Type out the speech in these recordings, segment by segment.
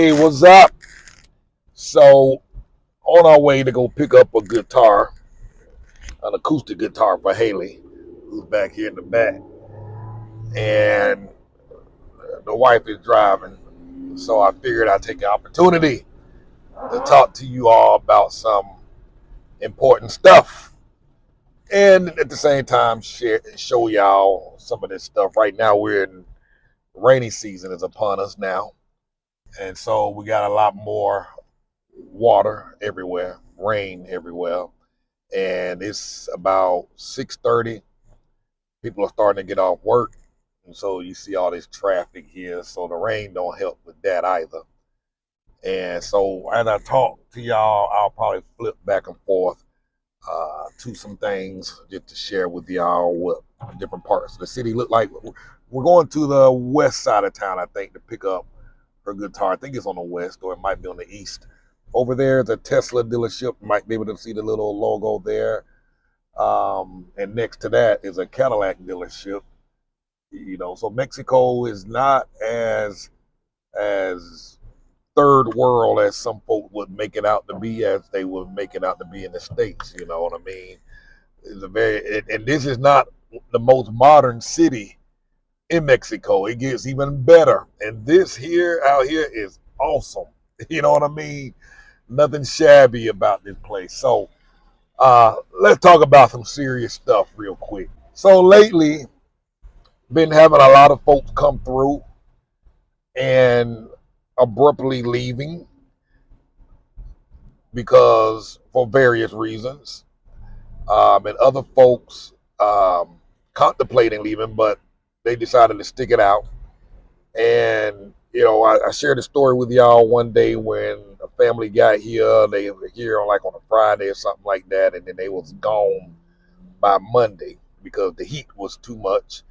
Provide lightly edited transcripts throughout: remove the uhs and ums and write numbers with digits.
Hey, what's up? So, on our way to go pick up a guitar, an acoustic guitar for Haley, who's back here in the back, and the wife is driving. So I figured I'd take the opportunity to talk to you all about some important stuff, and at the same time show y'all some of this stuff. Right now, we're in rainy season is upon us now, and so we got a lot more water everywhere, rain everywhere, and it's about 6:30. People are starting to get off work, and so you see all this traffic here. So the rain don't help with that either. And so as I talk to y'all, I'll probably flip back and forth to some things just to share with y'all what different parts of the city look like. We're going to the west side of town, I think, to pick up her guitar. I think it's on the west, or it might be on the east. Over there is a Tesla dealership. You might be able to see the little logo there. And next to that is a Cadillac dealership. So Mexico is not as third world as some folk would make it out to be, as they would make it out to be in the States. You know what I mean? It's a and this is not the most modern city in Mexico. It gets even better. And this here out here is awesome. You know what I mean? Nothing shabby about this place. So let's talk about some serious stuff real quick. So lately, been having a lot of folks come through and abruptly leaving because for various reasons, and other folks contemplating leaving, but they decided to stick it out. And I shared a story with y'all one day when a family got here. They were here on like on a Friday or something like that, and then they was gone by Monday because the heat was too much.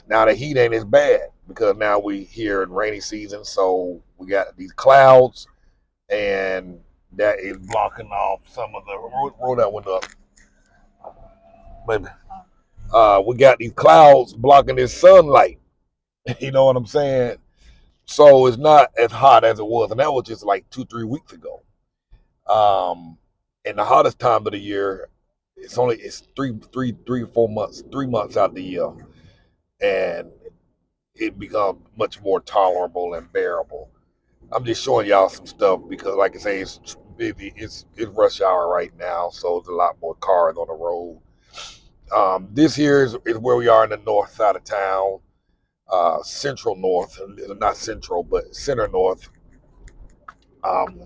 Now the heat ain't as bad because now we here in rainy season, so we got these clouds, and that is blocking off some of the roll that window up. But we got these clouds blocking this sunlight. You know what I'm saying? So it's not as hot as it was, and that was just like 2-3 weeks ago. And the hottest time of the year, it's 4 months, 3 months out the year, and it becomes much more tolerable and bearable. I'm just showing y'all some stuff because, like I say, it's busy. It's rush hour right now, so there's a lot more cars on the road. This here is where we are in the north side of town, central north, not central, but center north,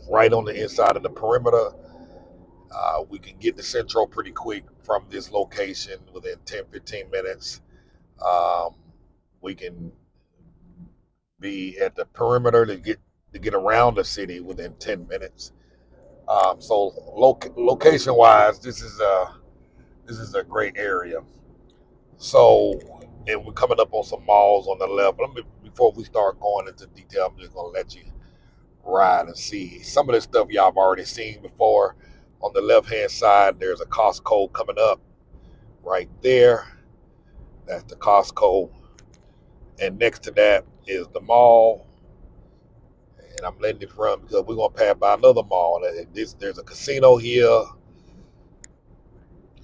right on the inside of the perimeter. We can get to central pretty quick from this location within 10-15 minutes. Um, we can be at the perimeter to get around the city within 10 minutes. So location wise, this is a great area. So, and we're coming up on some malls on the left. Before we start going into detail, I'm just gonna let you ride and see some of the stuff y'all have already seen before. On the left hand side, there's a Costco coming up right there. That's the Costco, and next to that is the mall. And I'm letting it run because we're gonna pass by another mall. There's a casino here.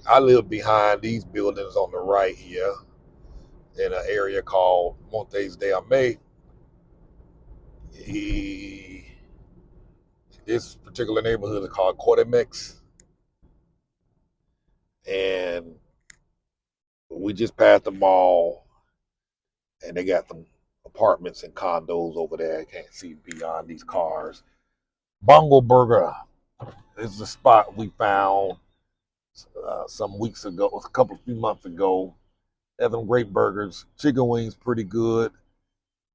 I live behind these buildings on the right here in an area called Montes de Ame. This particular neighborhood is called Cortemex, and we just passed the mall, and they got some apartments and condos over there. I can't see beyond these cars. Bungle Burger is the spot we found some weeks ago, few months ago. They have some great burgers. Chicken wings, pretty good.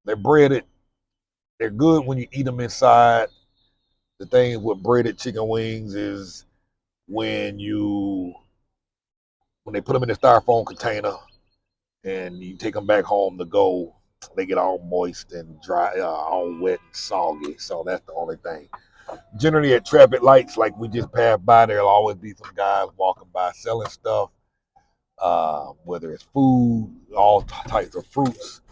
They're breaded. They're good when you eat them inside. The thing with breaded chicken wings is when you when they put them in a styrofoam container and you take them back home to go, they get all moist and dry, all wet and soggy. So that's the only thing. Generally at traffic lights, like we just passed by, there'll always be some guys walking by selling stuff, whether it's food, all types of fruits,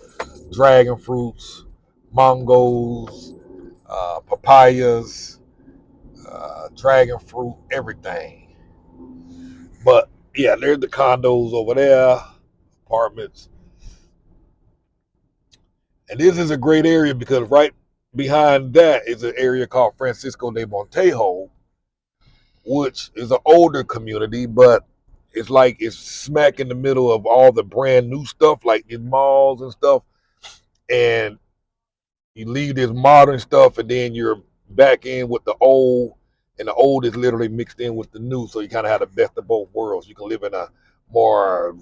dragon fruits, mangoes, papayas, dragon fruit, everything. But yeah, there's the condos over there, apartments. And this is a great area because right behind that is an area called Francisco de Montejo, which is an older community, but it's like it's smack in the middle of all the brand new stuff, like these malls and stuff. And you leave this modern stuff, and then you're back in with the old, and the old is literally mixed in with the new. So you kind of have the best of both worlds. You can live in a more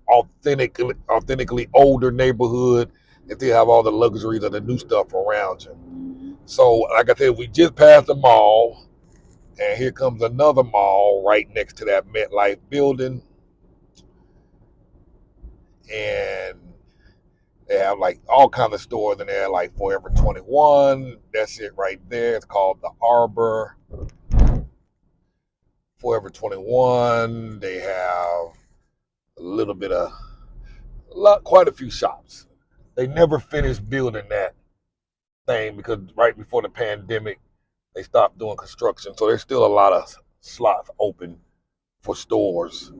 authentically older neighborhood and still have all the luxuries of the new stuff around you. So, like I said, we just passed the mall, and here comes another mall right next to that MetLife building, and they have like all kinds of stores in there, like Forever 21. That's it right there. It's called the Arbor. Forever 21. They have a little bit of, quite a few shops. They never finished building that thing because right before the pandemic, they stopped doing construction. So there's still a lot of slots open for stores.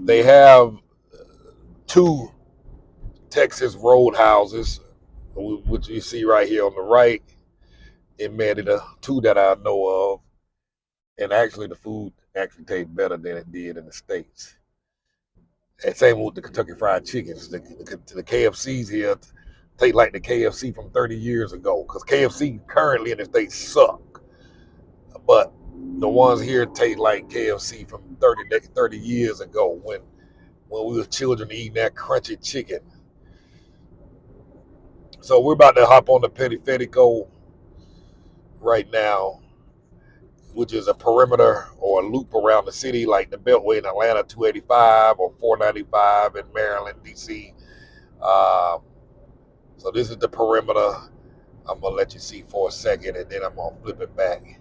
They have two Texas roadhouses, which you see right here on the right in Merida, two that I know of. And actually, the food actually tastes better than it did in the States. And same with the Kentucky Fried Chickens. The KFCs here taste like the KFC from 30 years ago, because KFC currently in the States suck. But the ones here taste like KFC from 30 years ago when we were children eating that crunchy chicken. So we're about to hop on the Periférico right now, which is a perimeter or a loop around the city, like the Beltway in Atlanta, 285 or 495 in Maryland, D.C. So this is the perimeter. I'm going to let you see for a second, and then I'm going to flip it back.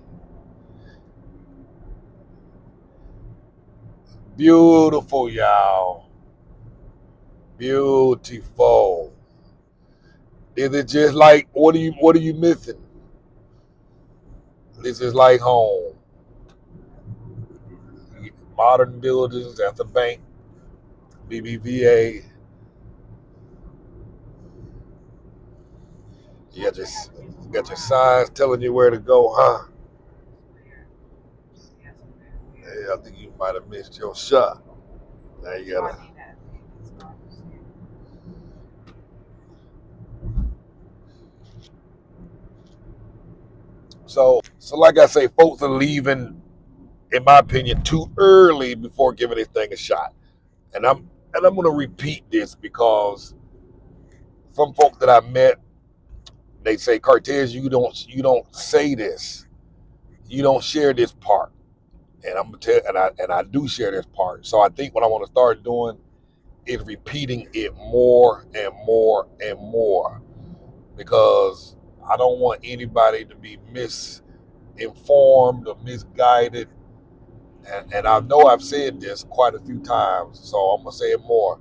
Beautiful, y'all. Beautiful. Is it just like, what are you missing? This is like home. Modern buildings at the bank, BBVA. You got your signs telling you where to go, huh? Yeah, I think you might have missed your shot. Now you gotta. So like I say, folks are leaving, in my opinion, too early before giving this thing a shot. And I'm gonna repeat this because some folks that I met, they say, Cortez, you don't say this, you don't share this part. And I'm gonna tell, and I do share this part. So I think what I want to start doing is repeating it more and more and more, because I don't want anybody to be misinformed or misguided. And I know I've said this quite a few times, so I'm gonna say it more.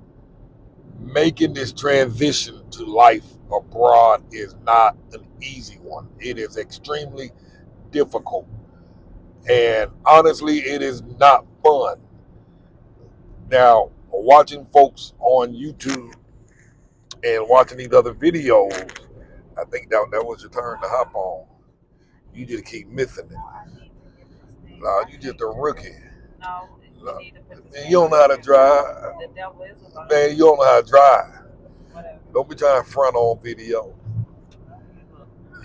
Making this transition to life abroad is not an easy one. It is extremely difficult. And honestly, it is not fun. Now, watching folks on YouTube and watching these other videos, I think that was your turn to hop on. You just keep missing it. You just a rookie. Man, you don't know how to drive. Man, you don't know how to drive. Don't be trying to front on video.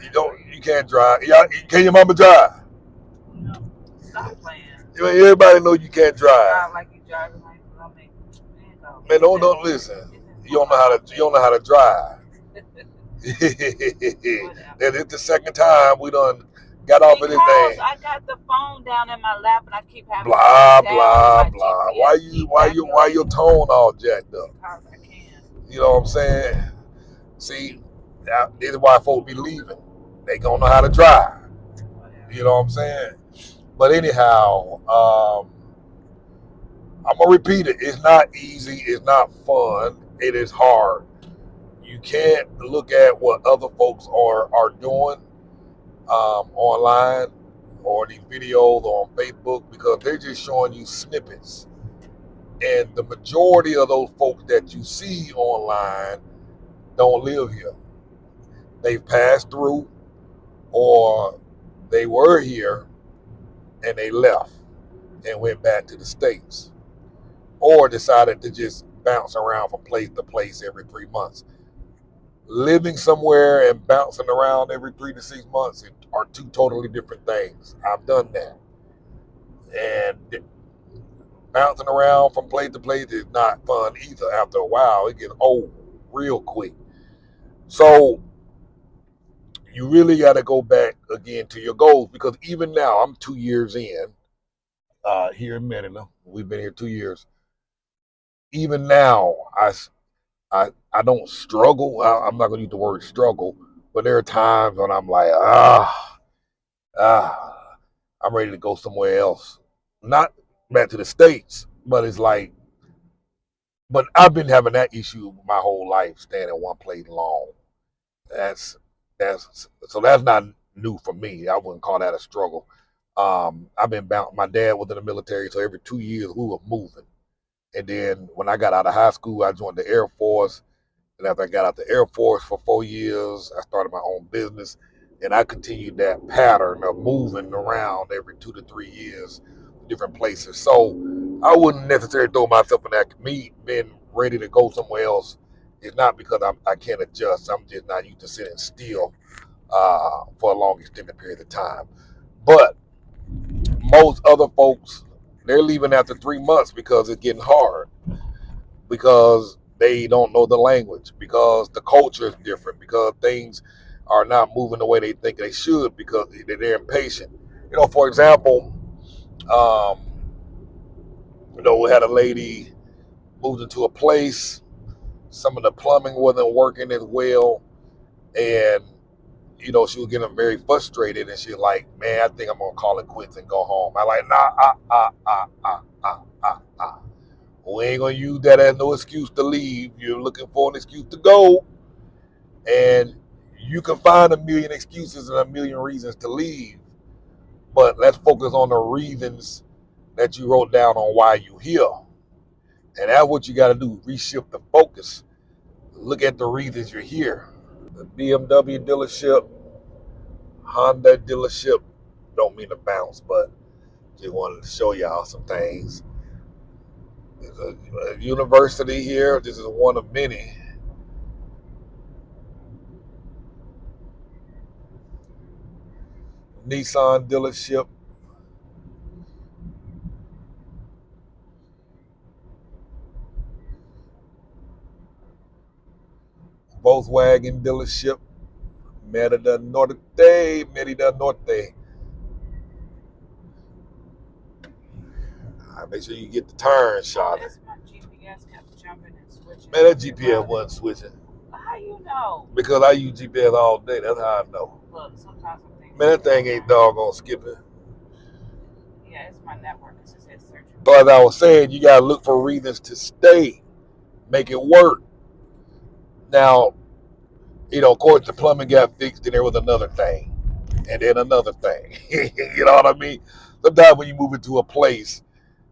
You can't drive. Can your mama drive? Stop playing. Everybody know you can't drive. Man, don't listen. You don't know how to drive. And it's the second time we done got off of this thing. I got the phone down in my lap and I keep having blah blah blah. Why your tone all jacked up? Because I can. You know what I'm saying? See, this is why folks be leaving. They gonna know how to drive. You know what I'm saying? But anyhow, I'm gonna repeat it. It's not easy. It's not fun. It is hard. you can't look at what other folks are doing online or these videos or on Facebook, because they're just showing you snippets. And the majority of those folks that you see online don't live here. They've passed through, or they were here and they left and went back to the States, or decided to just bounce around from place to place every 3 months. Living somewhere and bouncing around every 3 to 6 months are two totally different things. I've done that. And bouncing around from place to place is not fun either. After a while, it gets old real quick. So you really got to go back again to your goals, because even now, I'm 2 years in here in Manila. We've been here 2 years. Even now, I don't struggle. I'm not going to use the word struggle, but there are times when I'm like, I'm ready to go somewhere else. Not back to the States, but it's like, but I've been having that issue my whole life, staying in one place long. That's so that's not new for me. I wouldn't call that a struggle. I've been bound. My dad was in the military, so every 2 years we were moving. And then when I got out of high school, I joined the Air Force. And after I got out the Air Force for 4 years, I started my own business. And I continued that pattern of moving around every 2 to 3 years, different places. So I wouldn't necessarily throw myself in that. Me being ready to go somewhere else is not because I can't adjust. I'm just not used to sitting still for a long extended period of time. But most other folks, they're leaving after 3 months because it's getting hard, because they don't know the language, because the culture is different, because things are not moving the way they think they should, because they're impatient. For example, um, we had a lady moved into a place. Some of the plumbing wasn't working as well, and she was getting very frustrated, and she's like, "Man, I think I'm gonna call it quits and go home." I like, nah, we ain't gonna use that as no excuse to leave. You're looking for an excuse to go, and you can find a million excuses and a million reasons to leave. But let's focus on the reasons that you wrote down on why you're here. And that's what you got to do. Reshift the focus. Look at the reasons you're here. The BMW dealership, Honda dealership. Don't mean to bounce, but just wanted to show y'all some things. There's a university here. This is one of many. Nissan dealership. Volkswagen dealership. Merida Norte. Make sure you get the turn shot. That's my GPS kept jumping and switching. Man, that GPS wasn't switching. How you know? Because I use GPS all day. That's how I know. Look, sometimes I'm thinking. Man, that thing ain't doggone skipping. Yeah, it's my network. It's just searching. But as I was saying, you gotta look for reasons to stay. Make it work. Now, of course, the plumbing got fixed, and there was another thing, and then another thing. You know what I mean? Sometimes when you move into a place,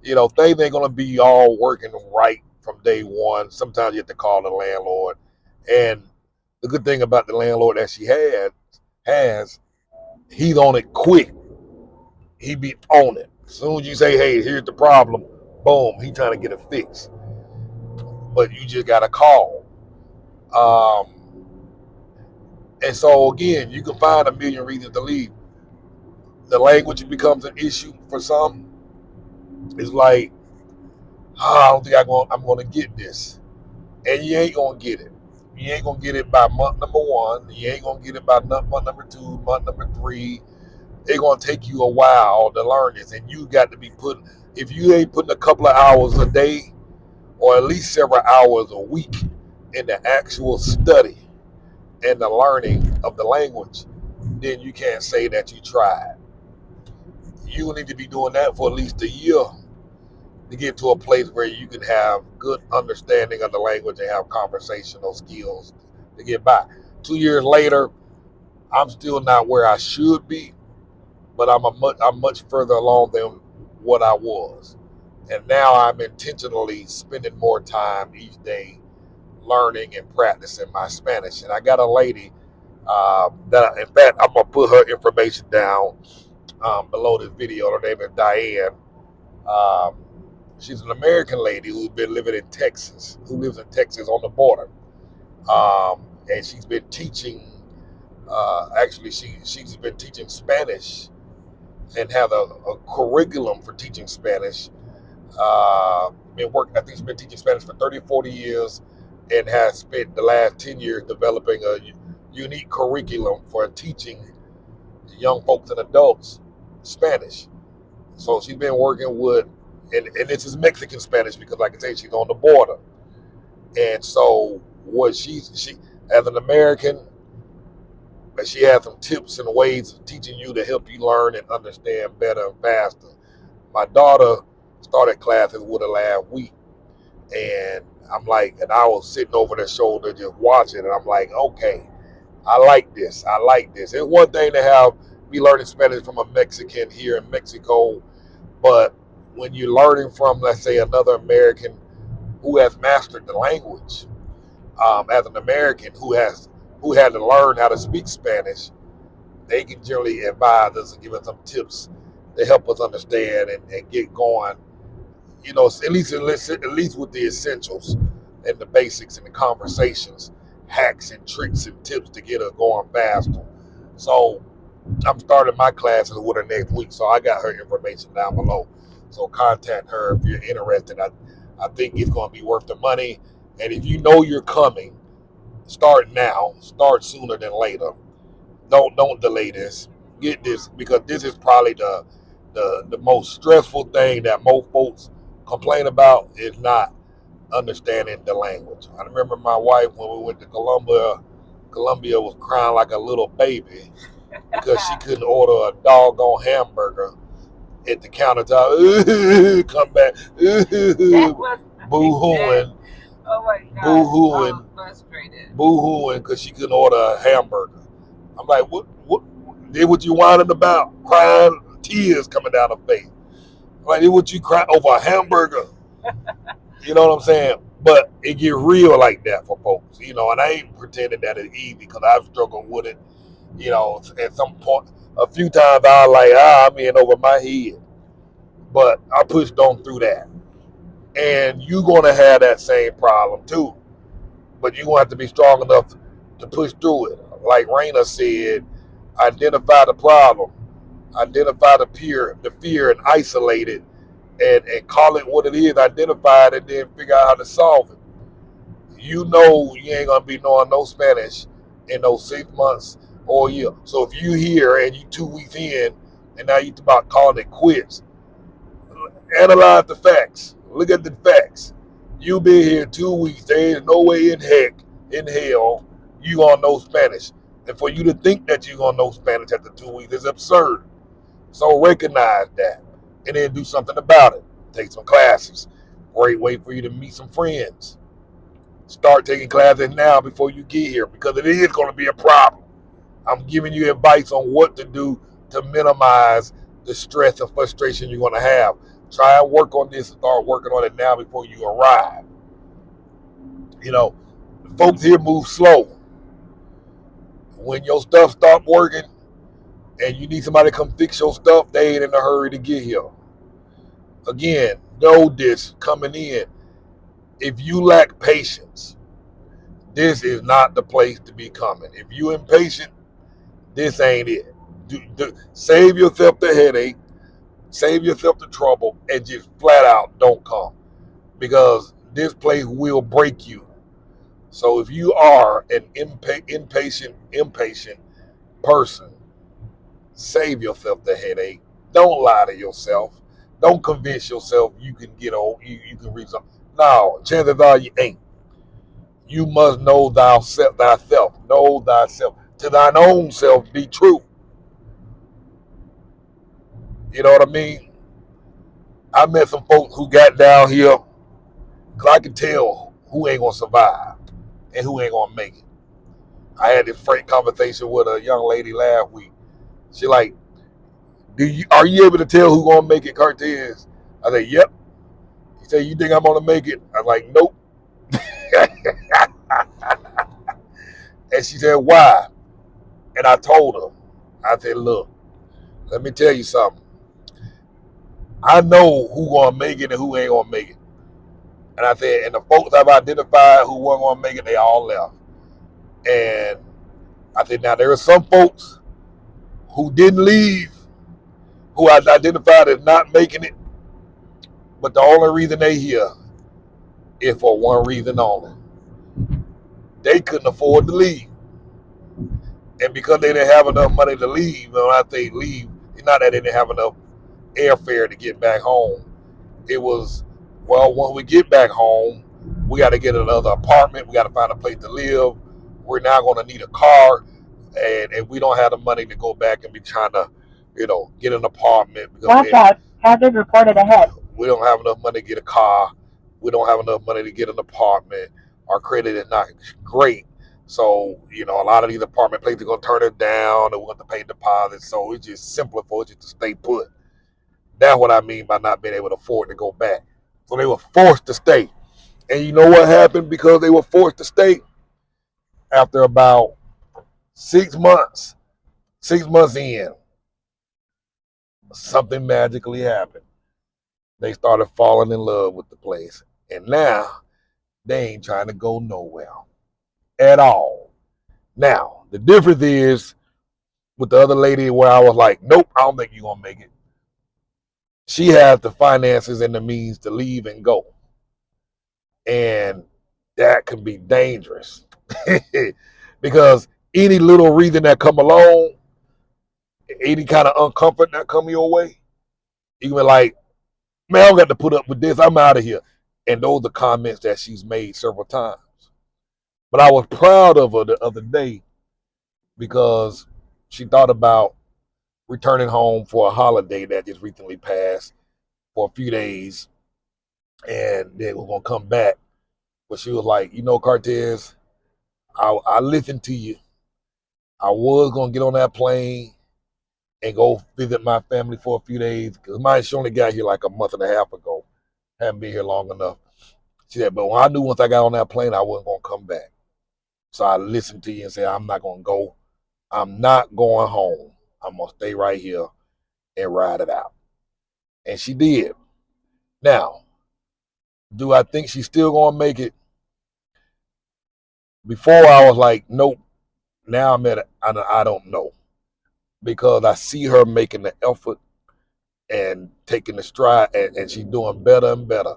things ain't gonna be all working right from day one. Sometimes you have to call the landlord, and the good thing about the landlord that she has, he's on it quick. He be on it. As soon as you say, "Hey, here's the problem," boom, he trying to get it fixed. But you just gotta call. And so again, you can find a million reasons to leave. The language becomes an issue for some. It's like, I don't think I'm going to get this. And you ain't going to get it. You ain't going to get it by month number 1. You ain't going to get it by month number 2, month number 3. It's going to take you a while to learn this. And you got to be if you ain't putting a couple of hours a day, or at least several hours a week in the actual study and the learning of the language, then you can't say that you tried. You need to be doing that for at least a year to get to a place where you can have good understanding of the language and have conversational skills to get by. 2 years later, I'm still not where I should be, but I'm much further along than what I was. And now I'm intentionally spending more time each day learning and practicing my Spanish. And I got a lady in fact, I'm gonna put her information down below this video. Her name is Diane. Um, she's an American lady who's been living in Texas, who lives in Texas on the border, and she's been teaching. Actually, she's been teaching Spanish and have a curriculum for teaching Spanish. I think she's been teaching Spanish for 30, 40 years, and has spent the last 10 years developing a unique curriculum for teaching young folks and adults Spanish. So she's been working with, and this is Mexican Spanish because, like I say, she's on the border. And so, what she as an American, she has some tips and ways of teaching you to help you learn and understand better and faster. My daughter started classes with her last week, and and I was sitting over their shoulder just watching, and I'm like, okay, I like this. I like this. It's one thing to have me learning Spanish from a Mexican here in Mexico, but when you're learning from, let's say, another American who has mastered the language, as an American who had to learn how to speak Spanish, they can generally advise us and give us some tips to help us understand and get going. At least with the essentials and the basics and the conversations, hacks and tricks and tips to get us going faster. So I'm starting my classes with her next week, so I got her information down below. So contact her if you're interested. I think it's going to be worth the money. And if you know you're coming, start now. Start sooner than later. Don't delay this. Get this, because this is probably the most stressful thing that most folks complain about is not understanding the language. I remember my wife when we went to Colombia. Colombia was crying like a little baby because she couldn't order a doggone hamburger at the countertop. Come back, That was boo-hooing, oh my God. boo-hooing, I'm frustrated. boo-hooing because she couldn't order a hamburger. I'm like, what? Did what you whining about? Crying, tears coming down her face. Like, did what you cry over a hamburger? You know what I'm saying? But it get real like that for folks, and I ain't pretending that it's easy because I've struggled with it, at some point. A few times I was like, I'm in over my head. But I pushed on through that. And you're going to have that same problem too. But you're going to have to be strong enough to push through it. Like Raina said, identify the problem, identify the fear, and isolate it, and call it what it is, identify it, and then figure out how to solve it. You know you ain't gonna be knowing no Spanish in those 6 months or a year. So if you here and you 2 weeks in and now you about calling it quits, analyze the facts. Look at the facts. You been here 2 weeks. There is no way in hell, you gonna know Spanish. And for you to think that you gonna know Spanish after 2 weeks is absurd. So recognize that and then do something about it. Take some classes. Great way for you to meet some friends. Start taking classes now before you get here, because it is going to be a problem. I'm giving you advice on what to do to minimize the stress and frustration you're going to have. Try and work on this and start working on it now before you arrive. Folks here move slow. When your stuff stop working and you need somebody to come fix your stuff, they ain't in a hurry to get here. Again, know this coming in. If you lack patience, this is not the place to be coming. If you impatient, this ain't it. Save yourself the headache, save yourself the trouble, and just flat out don't come, because this place will break you. So if you are an impatient person, save yourself the headache. Don't lie to yourself. Don't convince yourself you can get old. You can reach something. No, chances are you ain't. You must know thyself. Know thyself. To thine own self be true. You know what I mean? I met some folks who got down here, because I can tell who ain't going to survive and who ain't going to make it. I had this frank conversation with a young lady last week. She like, are you able to tell who gonna make it, Cortez? I said, yep. She said, you think I'm gonna make it? I'm like, nope. And she said, why? And I told her, I said, look, let me tell you something. I know who gonna make it and who ain't gonna make it. And I said, and the folks I've identified who weren't gonna make it, they all left. And I said, now there are some folks who didn't leave, who I identified as not making it, but the only reason they here is for one reason only. They couldn't afford to leave. And because they didn't have enough money to leave, and when I say leave, it's not that they didn't have enough airfare to get back home. It was, well, when we get back home, we got to get another apartment. We got to find a place to live. We're now going to need a car, and we don't have the money to go back and be trying to, get an apartment. Watch out. Hazard reported ahead. We don't have enough money to get a car. We don't have enough money to get an apartment. Our credit is not great. So, a lot of these apartment places are going to turn us down, and we're going to pay deposits. So it's just simpler for us just to stay put. That's what I mean by not being able to afford to go back. So they were forced to stay. And you know what happened because they were forced to stay? After about 6 months in, something magically happened. They started falling in love with the place. And now they ain't trying to go nowhere at all. Now, the difference is with the other lady where I was like, nope, I don't think you're going to make it. She has the finances and the means to leave and go. And that can be dangerous because any little reason that come along, any kind of uncomfort that come your way, you can be like, man, I don't got to put up with this. I'm out of here. And those are comments that she's made several times. But I was proud of her the other day because she thought about returning home for a holiday that just recently passed for a few days, and then we're going to come back. But she was like, Cortez, I listened to you. I was going to get on that plane and go visit my family for a few days because she only got here like a month and a half ago. Haven't been here long enough. She said, but when I knew once I got on that plane, I wasn't going to come back. So I listened to you and said, I'm not going to go. I'm not going home. I'm going to stay right here and ride it out. And she did. Now, do I think she's still going to make it? Before I was like, nope. Now I'm at it. I don't know. Because I see her making the effort and taking the stride, and she's doing better and better.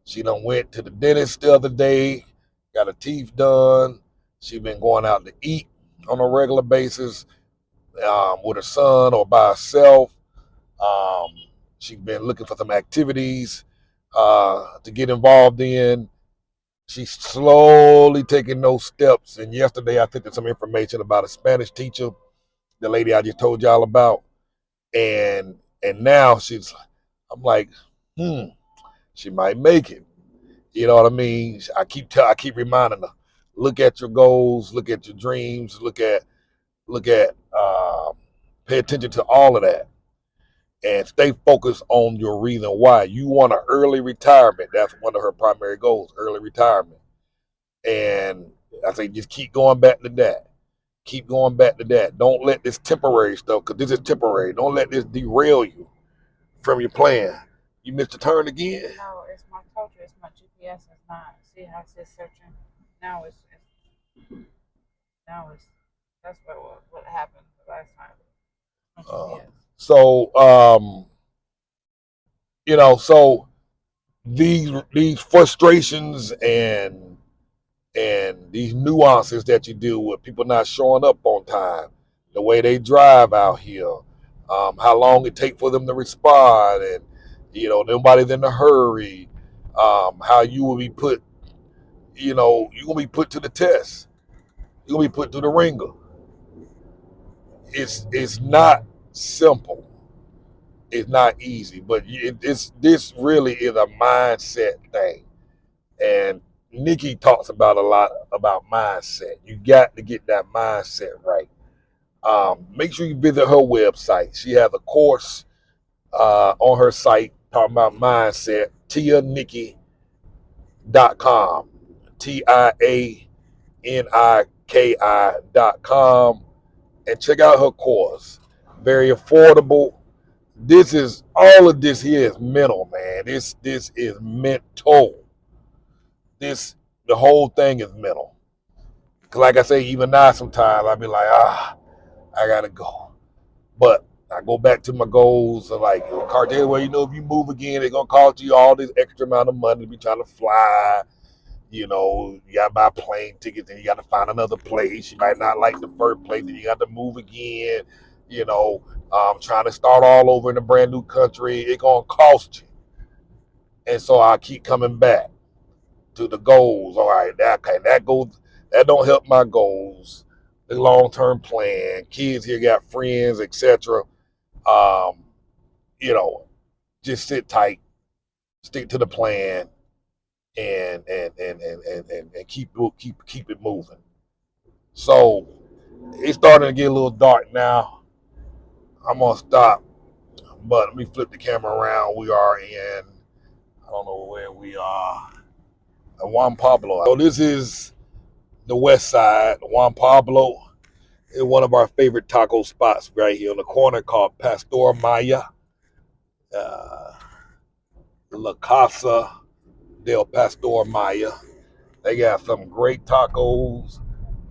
She done went to the dentist the other day, got her teeth done. She been going out to eat on a regular basis with her son or by herself. She's been looking for some activities to get involved in. She's slowly taking those steps. And yesterday I took some information about a Spanish teacher, the lady I just told y'all about. And now I'm like, she might make it. You know what I mean? I keep reminding her, look at your goals, look at your dreams, look at, pay attention to all of that, and stay focused on your reason why you want an early retirement. That's one of her primary goals, early retirement. And I say, just keep going back to that. Keep going back to that. Don't let this temporary stuff, because this is temporary. Don't let this derail you from your plan. You missed a turn again? No, it's my told you it's my GPS is not. See how it says searching? Now it's that's what happened the last time. My GPS. So so these frustrations and these nuances that you deal with, people not showing up on time, the way they drive out here, how long it take for them to respond, and nobody's in a hurry, how you will be put, you're gonna be put to the test, you're gonna be put through the ringer. It's not simple. It's not easy, but this really is a mindset thing. And Nikki talks about a lot about mindset. You got to get that mindset right. Make sure you visit her website. She has a course on her site talking about mindset. TiaNiki.com. TiaNiki.com. And check out her course. Very affordable. This is all of this here is mental, man. This is mental. The whole thing is mental. Cause like I say, even now sometimes I be like, I gotta go. But I go back to my goals of like cartel where if you move again, they're gonna cost you all this extra amount of money to be trying to fly. You gotta buy plane tickets and you gotta find another place. You might not like the first place, then you got to move again. Trying to start all over in a brand new country, it's gonna cost you. And so I keep coming back to the goals. All right, that don't help my goals. The long-term plan. Kids here got friends, etc. Um, just sit tight, stick to the plan, and keep it moving. So it's starting to get a little dark now. I'm gonna stop, but let me flip the camera around. We are in, I don't know where we are, Juan Pablo. So this is the west side. Juan Pablo is one of our favorite taco spots right here on the corner called Pastor Maya, uh, La Casa del Pastor Maya. They got some great tacos,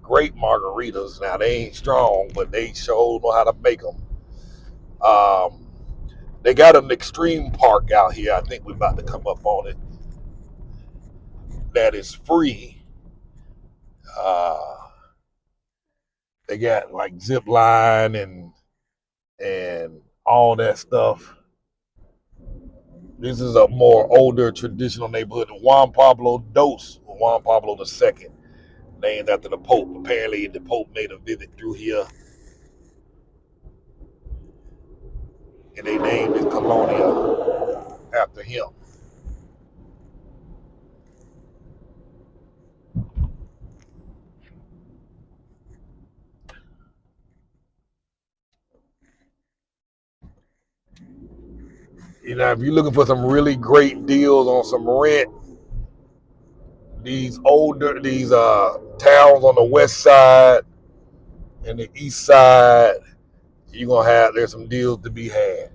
great margaritas. Now they ain't strong, but they sure know how to make them. Um, they got an extreme park out here. I think we're about to come up on it. That is free. Uh, they got like zip line and all that stuff. This is a more older traditional neighborhood. Juan Pablo Dos, Juan Pablo II, named after the Pope. Apparently, the Pope made a visit through here, and they named this colonia after him. If you're looking for some really great deals on some rent, these towns on the west side and the east side, there's some deals to be had.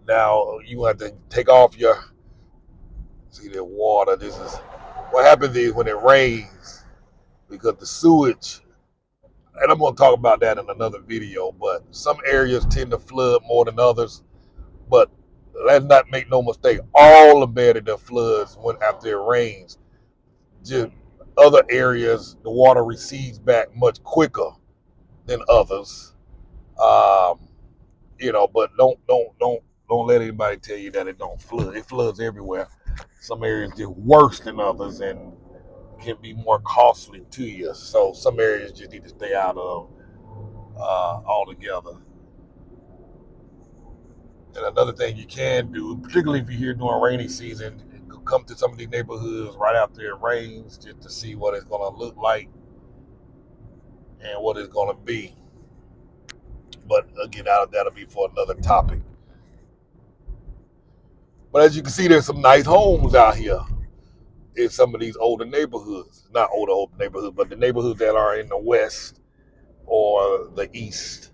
Now you gonna have to take off your see the water. This is what happens is when it rains because the sewage, and I'm gonna talk about that in another video. But some areas tend to flood more than others. But let's not make no mistake. All the better the floods when after it rains. Just other areas, the water recedes back much quicker than others. Um, but don't let anybody tell you that it don't flood. It floods everywhere. Some areas just worse than others and can be more costly to you. So some areas just need to stay out of altogether. And another thing you can do, particularly if you're here during rainy season, come to some of these neighborhoods right after it rains just to see what it's going to look like and what it's going to be. But again, that'll be for another topic. But as you can see, there's some nice homes out here in some of these older neighborhoods. Not older neighborhoods, but the neighborhoods that are in the west or the east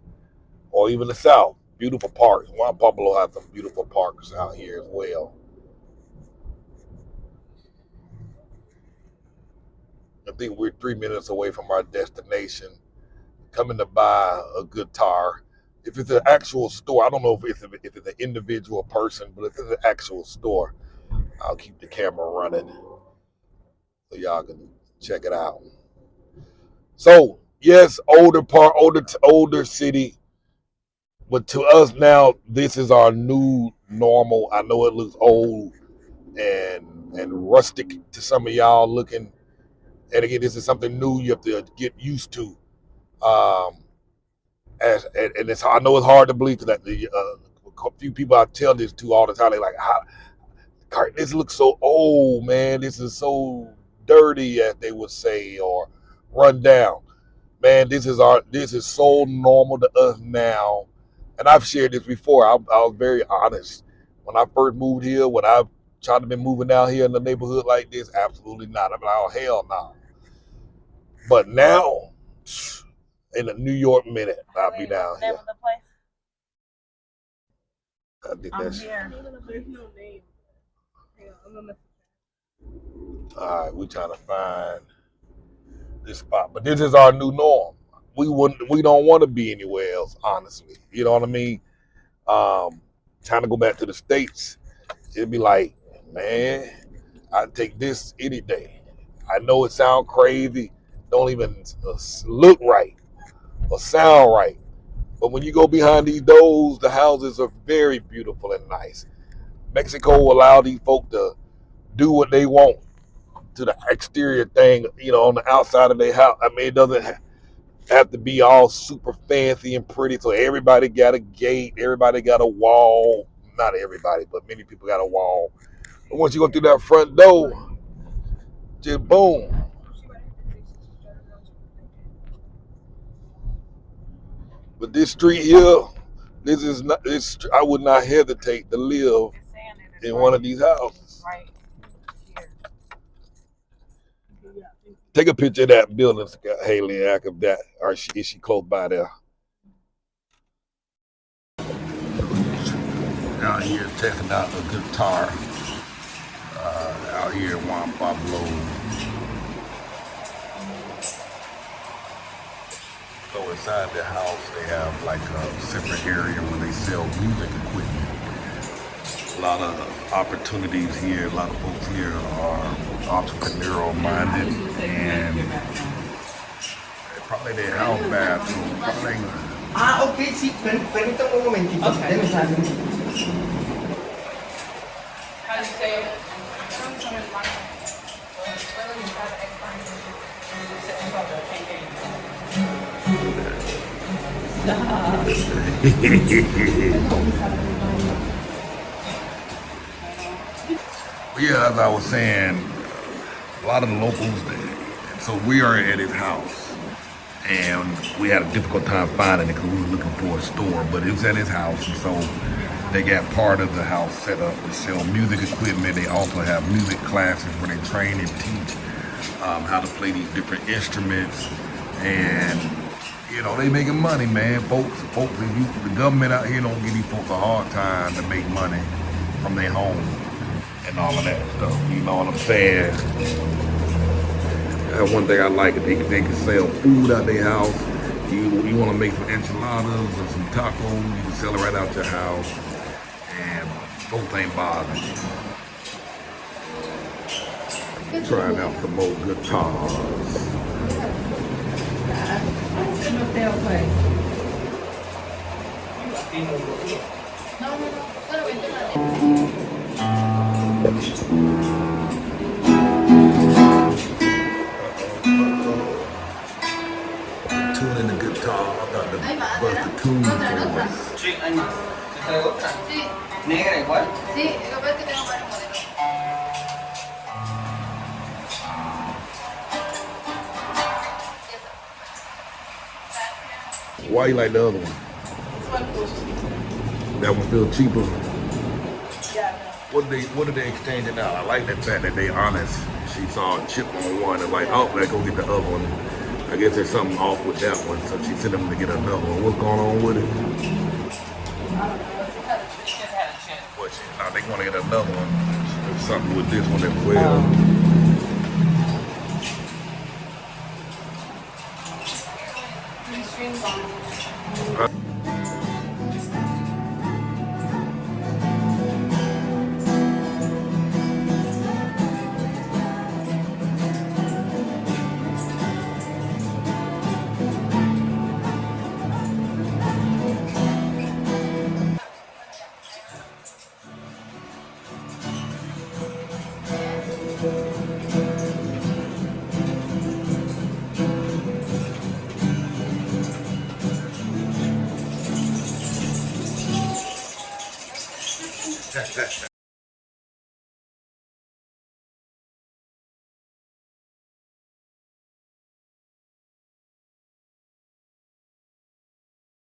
or even the south. Beautiful parks. Juan Pablo has some beautiful parks out here as well. I think we're 3 minutes away from our destination. Coming to buy a guitar. If it's an actual store, I don't know if it's an individual person, but if it's an actual store, I'll keep the camera running so y'all can check it out. So yes, older city, but to us now, this is our new normal. I know it looks old and rustic to some of y'all looking. And again, this is something new you have to get used to. And I know it's hard to believe that a few people I tell this to all the time, they're like, this looks so old, man. This is so dirty, as they would say, or run down. Man, this is so normal to us now. And I've shared this before. I was very honest. When I first moved here, when I tried to be moving down here in the neighborhood like this, absolutely not. I'm like, oh, hell no. But now, in a New York minute, I'll be down here. I think that's here. There's no name. Hang on, I'm gonna message all right. We trying to find this spot, but this is our new norm. We don't want to be anywhere else, honestly. You know what I mean? Trying to go back to the States, it'd be like, man, I'd take this any day. I know it sounds crazy, don't even look right or sound right. But when you go behind these doors, the houses are very beautiful and nice. Mexico will allow these folk to do what they want to the exterior thing, on the outside of their house. I mean, it doesn't have to be all super fancy and pretty. So everybody got a gate, everybody got a wall. Not everybody, but many people got a wall. But once you go through that front door, just boom. But this street here, this is not. This I would not hesitate to live in one of these houses. Right here. Take a picture of that building, Haley, and ask if that, or is she close by there? Out here checking out the guitar. Out here in Juan Pablo. So inside the house, they have like a separate area where they sell music equipment. A lot of opportunities here. A lot of folks here are entrepreneurial minded, and probably their house bathroom. Ok, sí, permítame un momentito. Okay. Deme chance. How do you say it? Yeah, as I was saying, a lot of the locals, so we are at his house, and we had a difficult time finding it because we were looking for a store, but it was at his house, and so they got part of the house set up to sell music equipment. They also have music classes where they train and teach how to play these different instruments, and they making money, man. Folks, the government out here don't give these folks a hard time to make money from their home and all of that stuff. You know what I'm saying? That's one thing I like. They can sell food out their house. You want to make some enchiladas or some tacos, you can sell it right out your house, and folks ain't bothered. Trying out some more guitars. Tuning the guitar, I got to bust the tune for us. Sí, hay más. ¿Te traigo otra? Sí, ¿Negra igual? sí, lo que pasa es que tengo varios modelos. Why you like the other one? That one feel cheaper. What are they exchanging out? I like that fact that they honest. She saw a chip on one and like, oh, let's go get the other one. I guess there's something off with that one, so she sent them to get another one. What's going on with it? What now they want to get another one. There's something with this one as well.